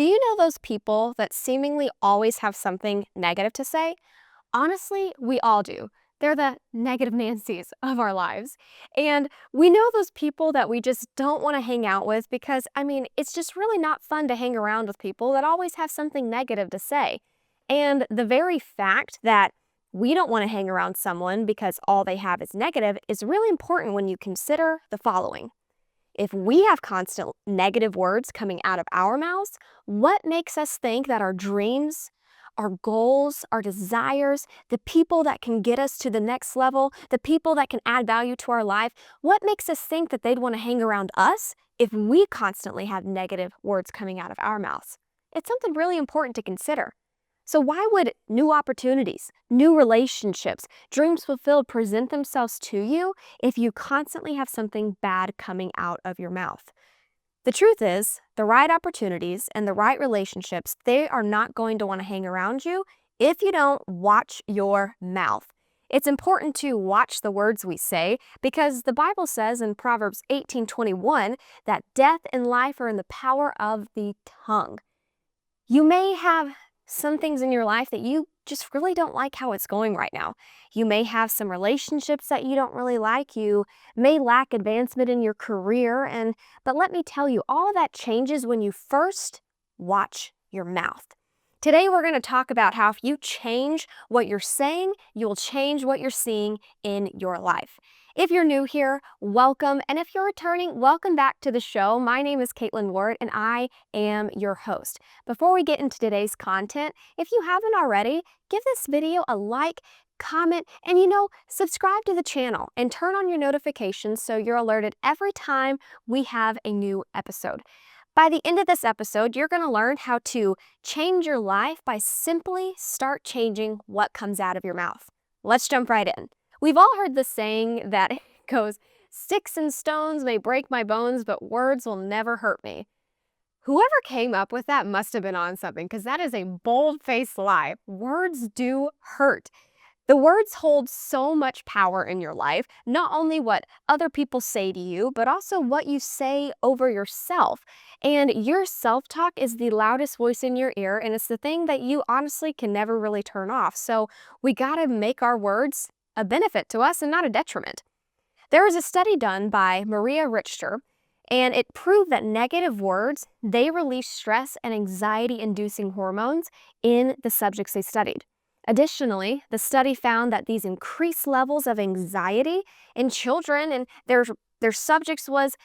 Do you know those people that seemingly always have something negative to say? Honestly, we all do. They're the negative Nancy's of our lives. And we know those people that we just don't want to hang out with because, it's just really not fun to hang around with people that always have something negative to say. And the very fact that we don't want to hang around someone because all they have is negative is really important when you consider the following. If we have constant negative words coming out of our mouths, what makes us think that our dreams, our goals, our desires, the people that can get us to the next level, the people that can add value to our life, what makes us think that they'd want to hang around us if we constantly have negative words coming out of our mouths? It's something really important to consider. So why would new opportunities, new relationships, dreams fulfilled present themselves to you if you constantly have something bad coming out of your mouth? The truth is, the right opportunities and the right relationships, they are not going to want to hang around you if you don't watch your mouth. It's important to watch the words we say because the Bible says in Proverbs 18:21 that death and life are in the power of the tongue. You may have some things in your life that you just really don't like how it's going right now. You may have some relationships that you don't really like. You may lack advancement in your career. But let me tell you, all of that changes when you first watch your mouth. Today, we're going to talk about how if you change what you're saying, you'll change what you're seeing in your life. If you're new here, welcome. And if you're returning, welcome back to the show. My name is Kaytlynn Ward, and I am your host. Before we get into today's content, if you haven't already, give this video a like, comment, and subscribe to the channel and turn on your notifications so you're alerted every time we have a new episode. By the end of this episode, you're going to learn how to change your life by simply start changing what comes out of your mouth. Let's jump right in. We've all heard the saying that goes, "Sticks and stones may break my bones, but words will never hurt me." Whoever came up with that must have been on something because that is a bold-faced lie. Words do hurt. The words hold so much power in your life, not only what other people say to you, but also what you say over yourself. And your self-talk is the loudest voice in your ear, and it's the thing that you honestly can never really turn off. So we gotta make our words a benefit to us and not a detriment. There was a study done by Maria Richter, and it proved that negative words, they release stress and anxiety-inducing hormones in the subjects they studied. Additionally, the study found that these increased levels of anxiety in children and their subjects was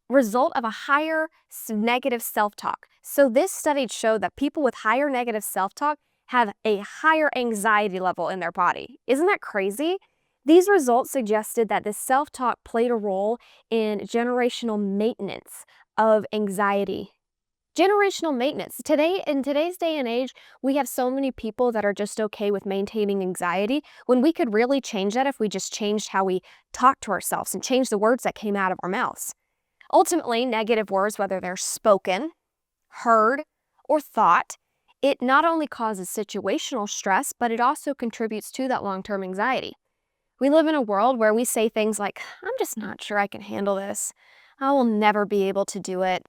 result of a higher negative self-talk. So this study showed that people with higher negative self-talk have a higher anxiety level in their body. Isn't that crazy? These results suggested that this self-talk played a role in generational maintenance of anxiety. Generational maintenance. In today's day and age, we have so many people that are just okay with maintaining anxiety when we could really change that if we just changed how we talk to ourselves and changed the words that came out of our mouths. Ultimately, negative words, whether they're spoken, heard, or thought, it not only causes situational stress, but it also contributes to that long-term anxiety. We live in a world where we say things like, "I'm just not sure I can handle this. I will never be able to do it.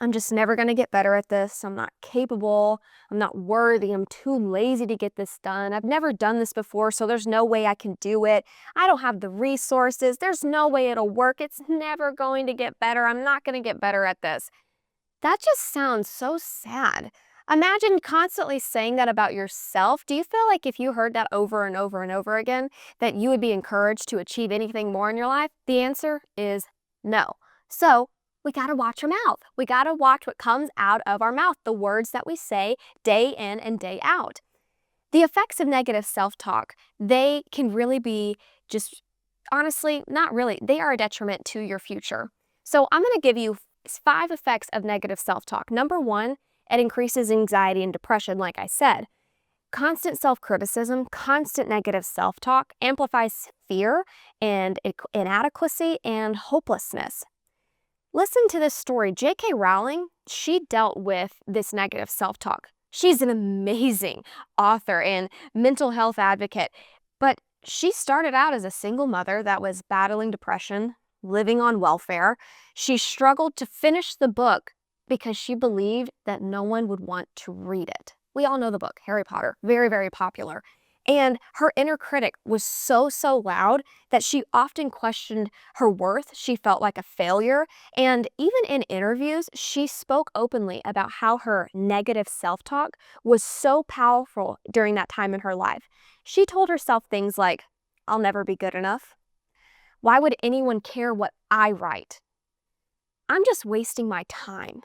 I'm just never going to get better at this. I'm not capable. I'm not worthy. I'm too lazy to get this done. I've never done this before, so there's no way I can do it. I don't have the resources. There's no way it'll work. It's never going to get better. I'm not going to get better at this." That just sounds so sad. Imagine constantly saying that about yourself. Do you feel like if you heard that over and over and over again, that you would be encouraged to achieve anything more in your life? The answer is no. So we got to watch our mouth. We got to watch what comes out of our mouth, the words that we say day in and day out. The effects of negative self-talk, they can really be just, honestly, not really. They are a detriment to your future. So I'm going to give you 5 effects of negative self-talk. Number 1, it increases anxiety and depression, like I said. Constant self-criticism, constant negative self-talk amplifies fear and inadequacy and hopelessness. Listen to this story. J.K. Rowling, she dealt with this negative self-talk. She's an amazing author and mental health advocate, but she started out as a single mother that was battling depression, living on welfare. She struggled to finish the book because she believed that no one would want to read it. We all know the book, Harry Potter, very, very popular. And her inner critic was so, so loud that she often questioned her worth. She felt like a failure. And even in interviews, she spoke openly about how her negative self-talk was so powerful during that time in her life. She told herself things like, I'll never be good enough. Why would anyone care what I write? I'm just wasting my time.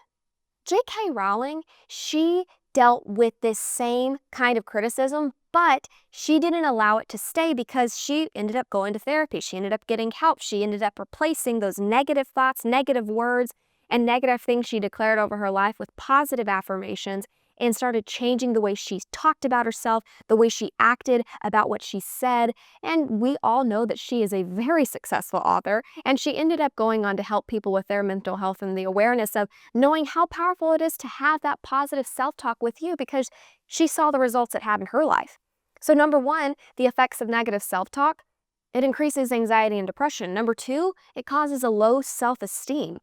J.K. Rowling, she dealt with this same kind of criticism, but she didn't allow it to stay because she ended up going to therapy. She ended up getting help. She ended up replacing those negative thoughts, negative words, and negative things she declared over her life with positive affirmations, and started changing the way she talked about herself, the way she acted, about what she said. And we all know that she is a very successful author, and she ended up going on to help people with their mental health and the awareness of knowing how powerful it is to have that positive self-talk with you, because she saw the results it had in her life. So number one, the effects of negative self-talk, it increases anxiety and depression. Number two, it causes a low self-esteem.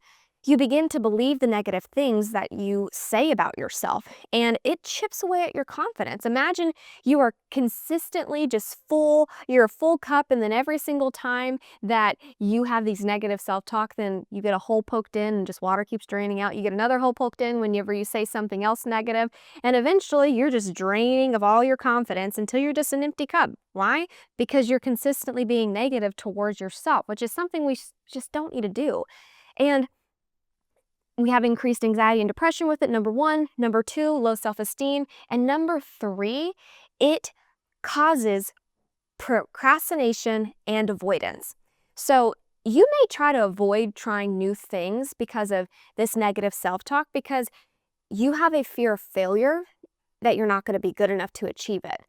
You begin to believe the negative things that you say about yourself, and it chips away at your confidence. Imagine you are consistently just full, you're a full cup, and then every single time that you have these negative self-talk, then you get a hole poked in and just water keeps draining out. You get another hole poked in whenever you say something else negative, and eventually you're just draining of all your confidence until you're just an empty cup. Why? Because you're consistently being negative towards yourself, which is something we just don't need to do. And we have increased anxiety and depression with it, number one. Number two, low self-esteem. And number three, it causes procrastination and avoidance. So you may try to avoid trying new things because of this negative self-talk, because you have a fear of failure, that you're not going to be good enough to achieve it.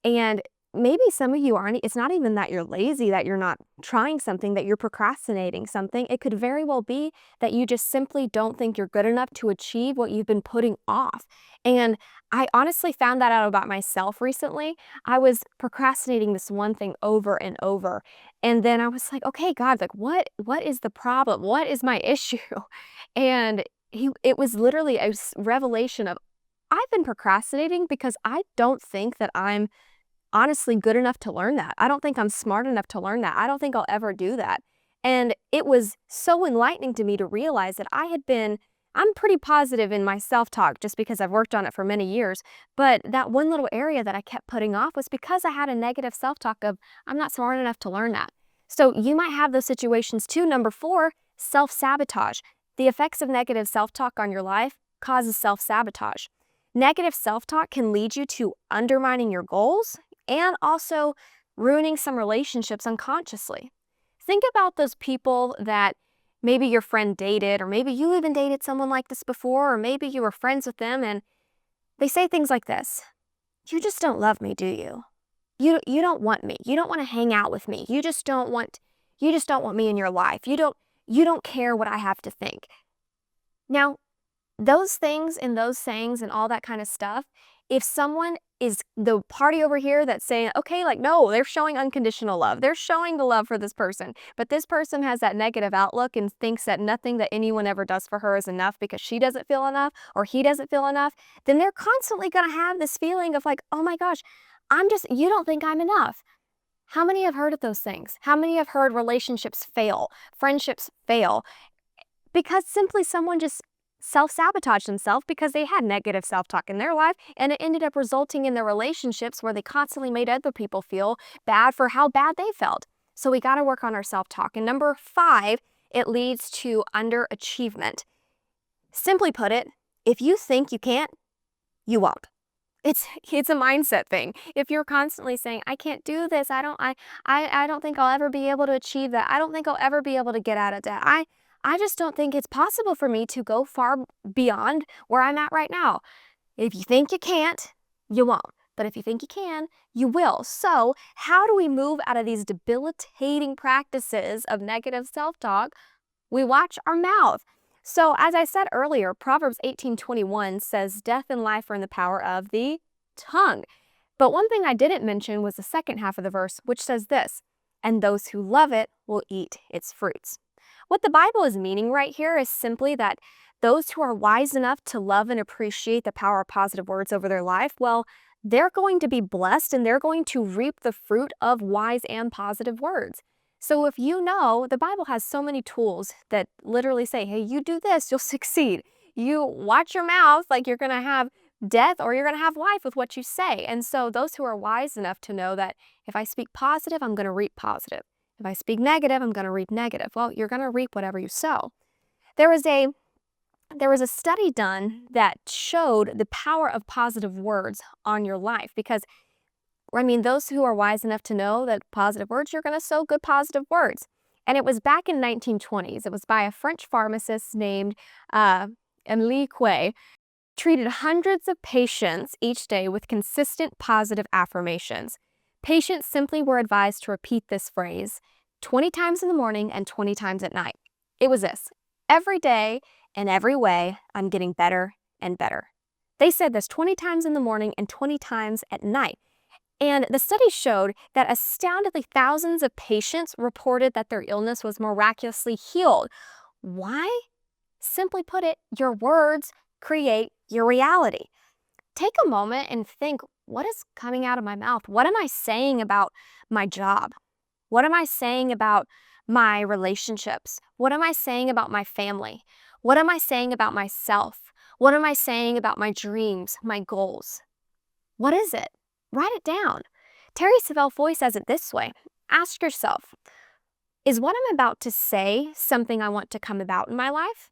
And maybe some of you aren't, it's not even that you're lazy, that you're not trying something, that you're procrastinating something. It could very well be that you just simply don't think you're good enough to achieve what you've been putting off. And I honestly found that out about myself recently. I was procrastinating this one thing over and over. And then I was like, okay, God, like what is the problem? What is my issue? And it was literally a revelation of, I've been procrastinating because I don't think that I'm honestly good enough to learn that. I don't think I'm smart enough to learn that. I don't think I'll ever do that. And it was so enlightening to me to realize that I'm pretty positive in my self-talk just because I've worked on it for many years. But that one little area that I kept putting off was because I had a negative self-talk of, I'm not smart enough to learn that. So you might have those situations too. Number four, self-sabotage. The effects of negative self-talk on your life causes self-sabotage. Negative self-talk can lead you to undermining your goals and also ruining some relationships unconsciously. Think about those people that maybe your friend dated, or maybe you even dated someone like this before, or maybe you were friends with them, and they say things like this: you just don't love me, do you? You don't want me. You don't want to hang out with me. You just don't want me in your life. You don't care what I have to think. Now, those things and those sayings and all that kind of stuff, if someone is the party over here that's saying, okay, like, no, they're showing unconditional love. They're showing the love for this person. But this person has that negative outlook and thinks that nothing that anyone ever does for her is enough because she doesn't feel enough or he doesn't feel enough, then they're constantly going to have this feeling of like, oh my gosh, you don't think I'm enough. How many have heard of those things? How many have heard relationships fail, friendships fail, because simply someone just self-sabotage themselves because they had negative self-talk in their life, and it ended up resulting in their relationships where they constantly made other people feel bad for how bad they felt. So we got to work on our self-talk. And number five, it leads to underachievement. Simply put it, if you think you can't, you won't. It's a mindset thing. If you're constantly saying, I can't do this, I don't think I'll ever be able to achieve that, I don't think I'll ever be able to get out of debt, I just don't think it's possible for me to go far beyond where I'm at right now. If you think you can't, you won't. But if you think you can, you will. So how do we move out of these debilitating practices of negative self-talk? We watch our mouth. So as I said earlier, Proverbs 18:21 says, death and life are in the power of the tongue. But one thing I didn't mention was the second half of the verse, which says this: and those who love it will eat its fruits. What the Bible is meaning right here is simply that Those who are wise enough to love and appreciate the power of positive words over their life, well, they're going to be blessed and they're going to reap the fruit of wise and positive words. So if you know, the Bible has so many tools that literally say, hey, you do this, you'll succeed. You watch your mouth, like you're going to have death or you're going to have life with what you say. And so those who are wise enough to know that if I speak positive, I'm going to reap positive. If I speak negative, I'm going to reap negative. Well, you're going to reap whatever you sow. There was a study done that showed the power of positive words on your life because, I mean, those who are wise enough to know that positive words, you're going to sow good positive words. And it was back in 1920s. It was by a French pharmacist named Emile Coué. Treated hundreds of patients each day with consistent positive affirmations. Patients simply were advised to repeat this phrase 20 times in the morning and 20 times at night. It was this: every day, in every way, I'm getting better and better. They said this 20 times in the morning and 20 times at night. And the study showed that astoundingly thousands of patients reported that their illness was miraculously healed. Why? Simply put it, your words create your reality. Take a moment and think, what is coming out of my mouth? What am I saying about my job? What am I saying about my relationships? What am I saying about my family? What am I saying about myself? What am I saying about my dreams, my goals? What is it? Write it down. Terry Savelle Foy says it this way. Ask yourself, is what I'm about to say something I want to come about in my life?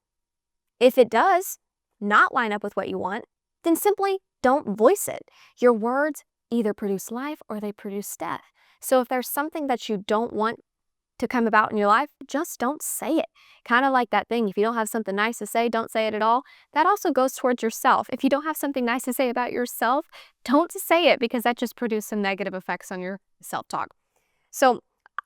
If it does not line up with what you want, then simply don't voice it. Your words either produce life or they produce death. So if there's something that you don't want to come about in your life, just don't say it. Kind of like that thing, if you don't have something nice to say, don't say it at all. That also goes towards yourself. If you don't have something nice to say about yourself, don't say it because that just produces some negative effects on your self-talk. So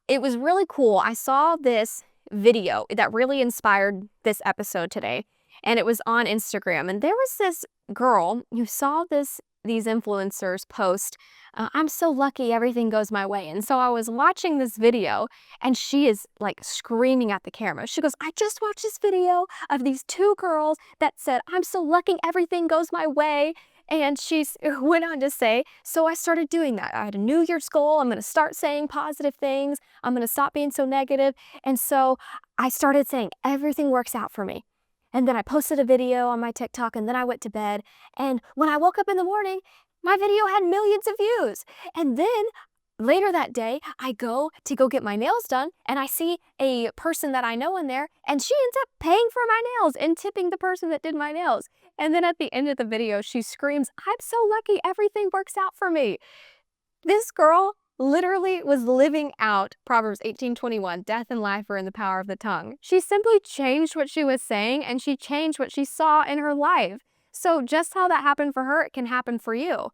it was really cool. I saw this video that really inspired this episode today, and it was on Instagram. And there was this girl who saw these influencers post, I'm so lucky everything goes my way. And so I was watching this video and she is like screaming at the camera. She goes, I just watched this video of these two girls that said, I'm so lucky everything goes my way. And she went on to say, so I started doing that. I had a New Year's goal. I'm going to start saying positive things. I'm going to stop being so negative. And so I started saying everything works out for me. And then I posted a video on my TikTok and then I went to bed. And when I woke up in the morning, my video had millions of views. And then later that day, I go get my nails done and I see a person that I know in there and she ends up paying for my nails and tipping the person that did my nails. And then at the end of the video, she screams, I'm so lucky everything works out for me. This girl literally was living out Proverbs 18:21, death and life are in the power of the tongue. She simply changed what she was saying and she changed what she saw in her life. So just how that happened for her, it can happen for you.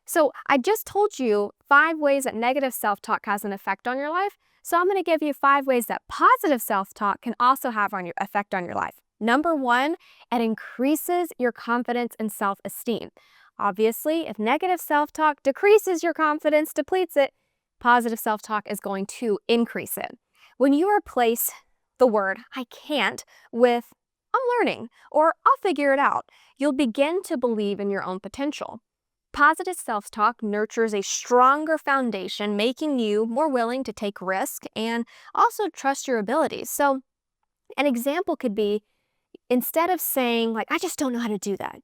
So I just told you 5 ways that negative self-talk has an effect on your life. So I'm going to give you 5 ways that positive self-talk can also have an effect on your life. Number 1, it increases your confidence and self-esteem. Obviously, if negative self-talk decreases your confidence, depletes it, positive self-talk is going to increase it. When you replace the word I can't with I'm learning or I'll figure it out, you'll begin to believe in your own potential. Positive self-talk nurtures a stronger foundation, making you more willing to take risks and also trust your abilities. So an example could be, instead of saying like, I just don't know how to do that,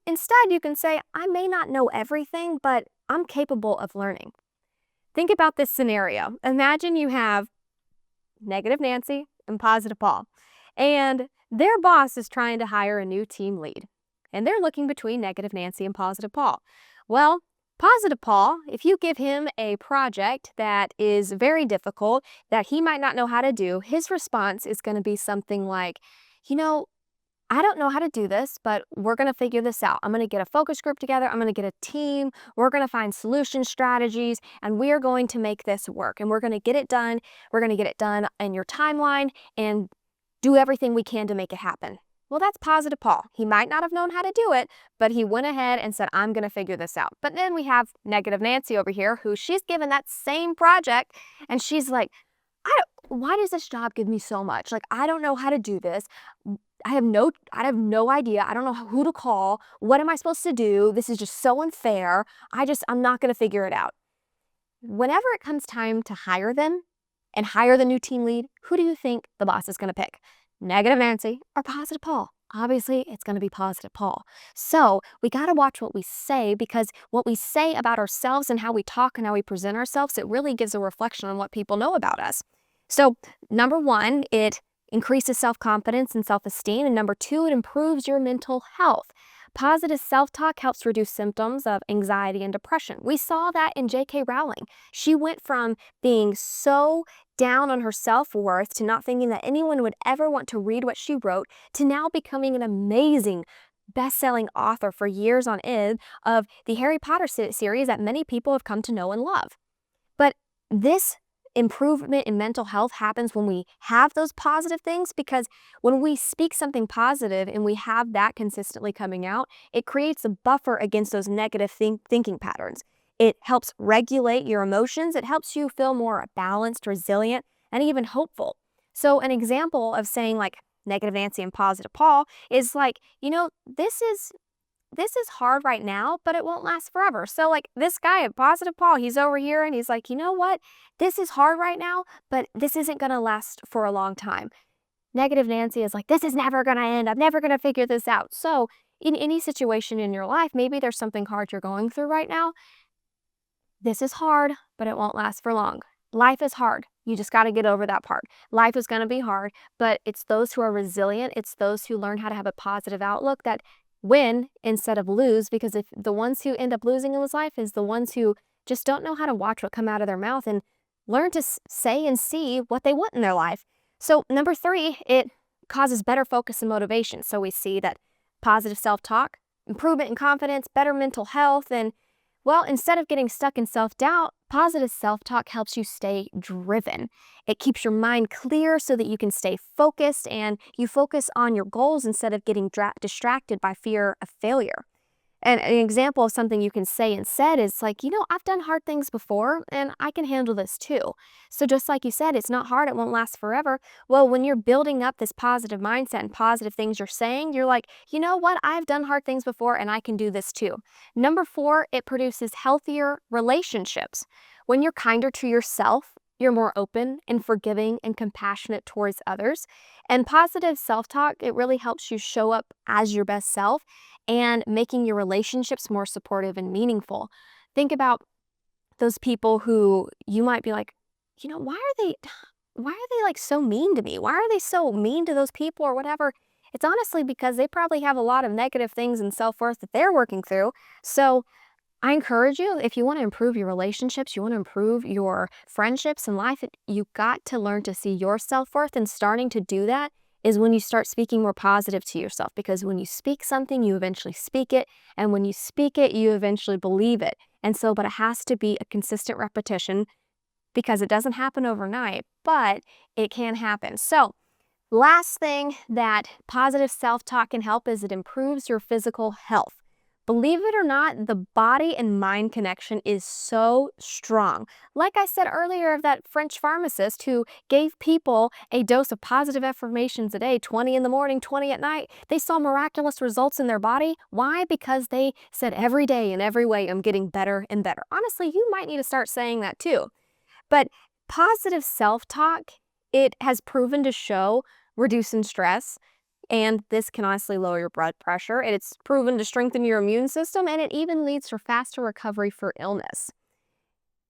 instead you can say, I may not know everything, but I'm capable of learning. Think about this scenario. Imagine you have negative Nancy and positive Paul, and their boss is trying to hire a new team lead, and they're looking between negative Nancy and positive Paul. Well, positive Paul, if you give him a project that is very difficult, that he might not know how to do, his response is going to be something like, I don't know how to do this, but we're going to figure this out. I'm going to get a focus group together. I'm going to get a team. We're going to find solution strategies, and we are going to make this work, and we're going to get it done. We're going to get it done in your timeline and do everything we can to make it happen. Well, that's positive Paul. He might not have known how to do it, but he went ahead and said, I'm going to figure this out. But then we have negative Nancy over here, who she's given that same project, and she's like, why does this job give me so much? Like, I don't know how to do this. I have no idea. I don't know who to call. What am I supposed to do? This is just so unfair. I'm not going to figure it out. Whenever it comes time to hire them and hire the new team lead, who do you think the boss is going to pick? Negative Nancy or positive Paul? Obviously, it's going to be positive Paul. So we got to watch what we say, because what we say about ourselves and how we talk and how we present ourselves, it really gives a reflection on what people know about us. So number one, it increases self-confidence and self-esteem. And number two, it improves your mental health. Positive self-talk helps reduce symptoms of anxiety and depression. We saw that in J.K. Rowling. She went from being so down on her self-worth to not thinking that anyone would ever want to read what she wrote, to now becoming an amazing best-selling author for years on end of the Harry Potter series that many people have come to know and love. But this improvement in mental health happens when we have those positive things, because when we speak something positive and we have that consistently coming out, it creates a buffer against those negative thinking patterns. It helps regulate your emotions. It helps you feel more balanced, resilient, and even hopeful. So an example of saying like negative Nancy and positive Paul is like, this is hard right now, but it won't last forever. So like this guy at positive Paul, he's over here and he's like, you know what? This is hard right now, but this isn't going to last for a long time. Negative Nancy is like, this is never going to end. I'm never going to figure this out. So in any situation in your life, maybe there's something hard you're going through right now. This is hard, but it won't last for long. Life is hard. You just got to get over that part. Life is going to be hard, but it's those who are resilient. It's those who learn how to have a positive outlook that win instead of lose, because if the ones who end up losing in this life is the ones who just don't know how to watch what come out of their mouth and learn to say and see what they want in their life. So number three, it causes better focus and motivation. So we see that positive self-talk, improvement in confidence, better mental health, and well, instead of getting stuck in self-doubt, positive self-talk helps you stay driven. It keeps your mind clear so that you can stay focused and you focus on your goals instead of getting distracted by fear of failure. And an example of something you can say instead is like, I've done hard things before and I can handle this too. So just like you said, it's not hard, it won't last forever. Well, when you're building up this positive mindset and positive things you're saying, you're like, you know what? I've done hard things before and I can do this too. Number four, it produces healthier relationships. When you're kinder to yourself, you're more open and forgiving and compassionate towards others. And positive self-talk, it really helps you show up as your best self and making your relationships more supportive and meaningful. Think about those people who you might be like, why are they like so mean to me? Why are they so mean to those people or whatever? It's honestly because they probably have a lot of negative things in self-worth that they're working through. So I encourage you, if you want to improve your relationships, you want to improve your friendships in life, you got to learn to see your self-worth, and starting to do that is when you start speaking more positive to yourself, because when you speak something, you eventually speak it, and when you speak it, you eventually believe it. But it has to be a consistent repetition, because it doesn't happen overnight, but it can happen. So last thing that positive self-talk can help is it improves your physical health. Believe it or not, the body and mind connection is so strong. Like I said earlier of that French pharmacist who gave people a dose of positive affirmations a day, 20 in the morning, 20 at night. They saw miraculous results in their body. Why? Because they said every day in every way, I'm getting better and better. Honestly, you might need to start saying that too. But positive self-talk, it has proven to show reducing stress, and this can honestly lower your blood pressure. It's proven to strengthen your immune system, and it even leads to faster recovery for illness.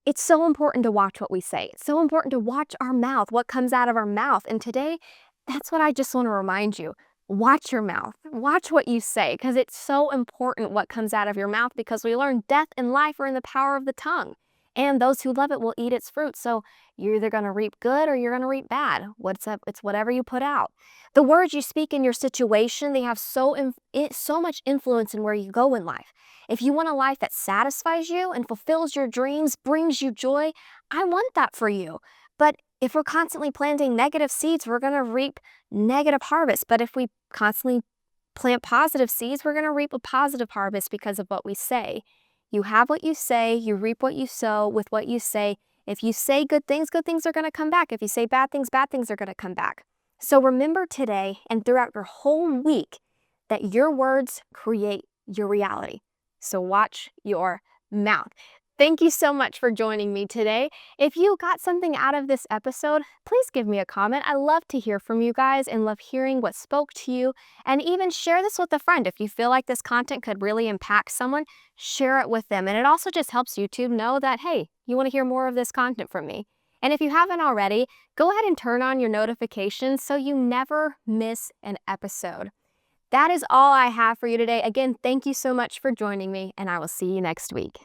It's so important to watch what we say. It's so important to watch our mouth, what comes out of our mouth. And today, that's what I just want to remind you. Watch your mouth. Watch what you say, because it's so important what comes out of your mouth, because we learn death and life are in the power of the tongue. And those who love it will eat its fruit. So you're either going to reap good or you're going to reap bad. What's up? It's whatever you put out. The words you speak in your situation, they have so much influence in where you go in life. If you want a life that satisfies you and fulfills your dreams, brings you joy, I want that for you. But if we're constantly planting negative seeds, we're going to reap negative harvest. But if we constantly plant positive seeds, we're going to reap a positive harvest because of what we say. You have what you say, you reap what you sow with what you say. If you say good things are going to come back. If you say bad things are going to come back. So remember today and throughout your whole week that your words create your reality. So watch your mouth. Thank you so much for joining me today. If you got something out of this episode, please give me a comment. I love to hear from you guys and love hearing what spoke to you. And even share this with a friend. If you feel like this content could really impact someone, share it with them. And it also just helps YouTube know that, hey, you want to hear more of this content from me. And if you haven't already, go ahead and turn on your notifications so you never miss an episode. That is all I have for you today. Again, thank you so much for joining me, and I will see you next week.